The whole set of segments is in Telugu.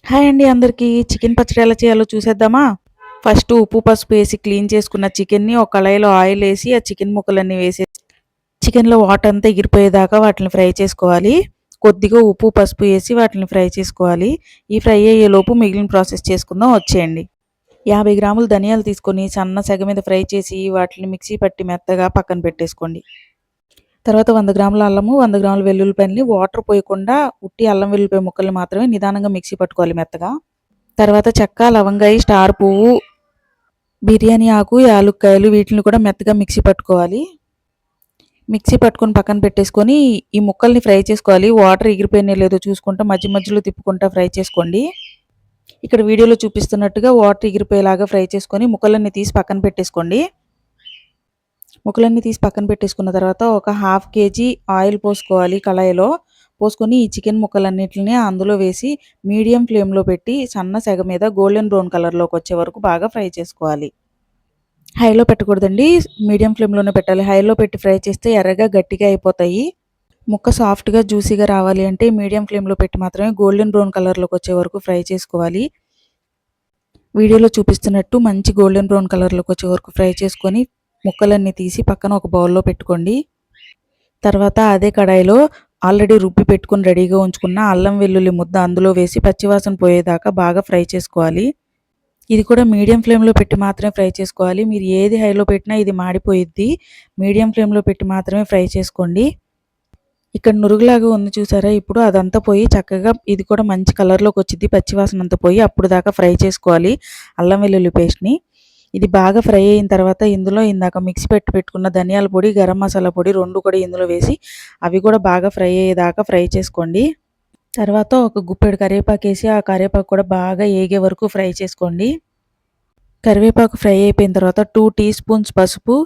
హాయ్ అండి అందరికీ. చికెన్ పచ్చడి ఎలా చేయాలో చూసేద్దామా? ఫస్ట్ ఉప్పు, పసుపు ఏసి క్లీన్ చేసుకున్న చికెన్‌ని ఒక కళాయిలో ఆయిల్ ఏసి, ఆ చికెన్ ముక్కలన్నీ వేసేసి చికెన్‌లో వాటర్ అంతా ఎగిరిపోయేదాకా వాటిని ఫ్రై చేసుకోవాలి. కొద్దిగా ఉప్పు, పసుపు ఏసి వాటిని ఫ్రై చేసుకోవాలి. ఈ ఫ్రై అయ్యేలోపు మిగిలిన ప్రాసెస్ చేసుకుందాం వచ్చేయండి. 50 గ్రాములు ధనియాలు తీసుకొని సన్న సెగ మీద ఫ్రై చేసి వాటిని మిక్సీ పట్టి మెత్తగా పక్కన పెట్టేసుకోండి. తర్వాత 100 గ్రాముల అల్లము, 100 గ్రాముల వెల్లుల్లిపాయలని వాటర్ పోయకుండా ఉట్టి అల్లం వెల్లుల్లిపాయ ముక్కల్ని మాత్రమే నిదానంగా మిక్సీ పట్టుకోవాలి మెత్తగా. తర్వాత చెక్క, లవంగాయి, స్టార్ పువ్వు, బిర్యానీ ఆకు, యాలుక్కాయలు వీటిని కూడా మెత్తగా మిక్సీ పట్టుకోవాలి. మిక్సీ పట్టుకొని పక్కన పెట్టేసుకొని ఈ ముక్కల్ని ఫ్రై చేసుకోవాలి. వాటర్ ఎగిరిపోయినాయో లేదో చూసుకుంటా మధ్య మధ్యలో తిప్పుకుంటా ఫ్రై చేసుకోండి. ఇక్కడ వీడియోలో చూపిస్తున్నట్టుగా వాటర్ ఎగిరిపోయేలాగా ఫ్రై చేసుకొని ముక్కలన్నీ తీసి పక్కన పెట్టేసుకోండి. ముక్కలన్నీ తీసి పక్కన పెట్టేసుకున్న తర్వాత ఒక 1/2 కేజీ ఆయిల్ పోసుకోవాలి కళాయిలో. పోసుకొని ఈ చికెన్ ముక్కలన్నిటిని అందులో వేసి మీడియం ఫ్లేమ్లో పెట్టి సన్న సెగ మీద గోల్డెన్ బ్రౌన్ కలర్లోకి వచ్చే వరకు బాగా ఫ్రై చేసుకోవాలి. హైలో పెట్టకూడదండి, మీడియం ఫ్లేమ్లోనే పెట్టాలి. హైలో పెట్టి ఫ్రై చేస్తే ఎర్రగా గట్టిగా అయిపోతాయి. ముక్క సాఫ్ట్గా జ్యూసీగా రావాలి అంటే మీడియం ఫ్లేమ్లో పెట్టి మాత్రమే గోల్డెన్ బ్రౌన్ కలర్లోకి వచ్చే వరకు ఫ్రై చేసుకోవాలి. వీడియోలో చూపిస్తున్నట్టు మంచి గోల్డెన్ బ్రౌన్ కలర్లోకి వచ్చే వరకు ఫ్రై చేసుకొని ముక్కలన్నీ తీసి పక్కన ఒక బౌల్లో పెట్టుకోండి. తర్వాత అదే కడాయిలో ఆల్రెడీ రుబ్బి పెట్టుకుని రెడీగా ఉంచుకున్న అల్లం వెల్లుల్లి ముద్ద అందులో వేసి పచ్చివాసన పోయేదాకా బాగా ఫ్రై చేసుకోవాలి. ఇది కూడా మీడియం ఫ్లేమ్లో పెట్టి మాత్రమే ఫ్రై చేసుకోవాలి. మీరు ఏది హైలో పెట్టినా ఇది మాడిపోయిద్ది. మీడియం ఫ్లేమ్లో పెట్టి మాత్రమే ఫ్రై చేసుకోండి. ఇక్కడ నురుగులాగా ఉంది చూసారా, ఇప్పుడు అదంతా పోయి చక్కగా ఇది కూడా మంచి కలర్లోకి వచ్చింది. పచ్చివాసన అంతా పోయి అప్పుడు దాకా ఫ్రై చేసుకోవాలి అల్లం వెల్లుల్లి పేస్ట్ని. ఇది బాగా ఫ్రై అయిన తర్వాత ఇందులో ఇందాక మిక్సీ పెట్టుకున్న ధనియాల పొడి, గరం మసాలా పొడి 2 కూడా ఇందులో వేసి అవి కూడా బాగా ఫ్రై అయ్యేదాకా ఫ్రై చేసుకోండి. తర్వాత ఒక గుప్పెడు కరివేపాకు వేసి ఆ కరివేపాకు కూడా బాగా ఏగే వరకు ఫ్రై చేసుకోండి. కరివేపాకు ఫ్రై అయిపోయిన తర్వాత 2 టీ స్పూన్స్ పసుపు,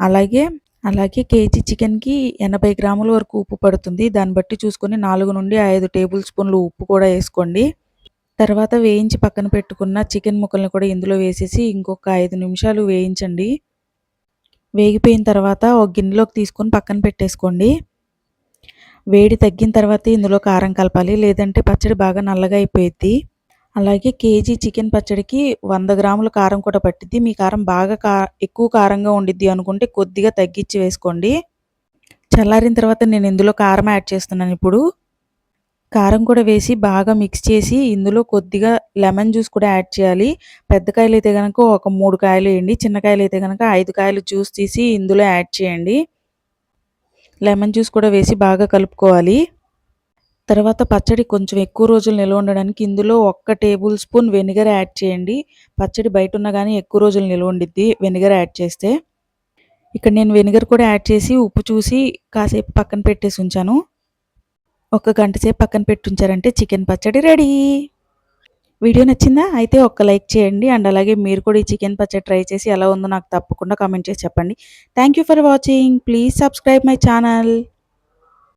అలాగే కేజీ చికెన్కి 80 గ్రాముల వరకు ఉప్పు పడుతుంది. దాన్ని బట్టి చూసుకొని 4 నుండి 5 టేబుల్ స్పూన్లు ఉప్పు కూడా వేసుకోండి. తర్వాత వేయించి పక్కన పెట్టుకున్న చికెన్ ముక్కల్ని కూడా ఇందులో వేసేసి ఇంకొక 5 నిమిషాలు వేయించండి. వేగిపోయిన తర్వాత ఒక గిన్నెలోకి తీసుకొని పక్కన పెట్టేసుకోండి. వేడి తగ్గిన తర్వాత ఇందులో కారం కలపాలి, లేదంటే పచ్చడి బాగా నల్లగా అయిపోయిద్ది. అలాగే కేజీ చికెన్ పచ్చడికి 100 గ్రాముల కారం కూడా పట్టిద్ది. మీ కారం బాగా ఎక్కువ కారంగా ఉండిద్ది అనుకుంటే కొద్దిగా తగ్గించి వేసుకోండి. చల్లారిన తర్వాత నేను ఇందులో కారం యాడ్ చేస్తున్నాను. ఇప్పుడు కారం కూడా వేసి బాగా మిక్స్ చేసి ఇందులో కొద్దిగా లెమన్ జ్యూస్ కూడా యాడ్ చేయాలి. పెద్ద కాయలు అయితే కనుక ఒక 3 కాయలు వేయండి, చిన్న కాయలు అయితే కనుక 5 కాయలు జ్యూస్ తీసి ఇందులో యాడ్ చేయండి. లెమన్ జ్యూస్ కూడా వేసి బాగా కలుపుకోవాలి. తర్వాత పచ్చడి కొంచెం ఎక్కువ రోజులు నిల్వ ఉండడానికి ఇందులో 1 టేబుల్ స్పూన్ వెనిగర్ యాడ్ చేయండి. పచ్చడి బయట ఉన్న కానీ ఎక్కువ రోజులు నిల్వ ఉండిద్ది వెనిగర్ యాడ్ చేస్తే. ఇక్కడ నేను వెనిగర్ కూడా యాడ్ చేసి ఉప్పు చూసి కాసేపు పక్కన పెట్టేసి ఉంచాను. 1 గంట సేపు పక్కన పెట్టి ఉంచారంటే చికెన్ పచ్చడి రెడీ. వీడియో నచ్చిందా? అయితే ఒక్క లైక్ చేయండి. అండ్ అలాగే మీరు కూడా ఈ చికెన్ పచ్చడి ట్రై చేసి ఎలా ఉందో నాకు తప్పకుండా కామెంట్ చేసి చెప్పండి. Thank you for watching. Please subscribe my channel.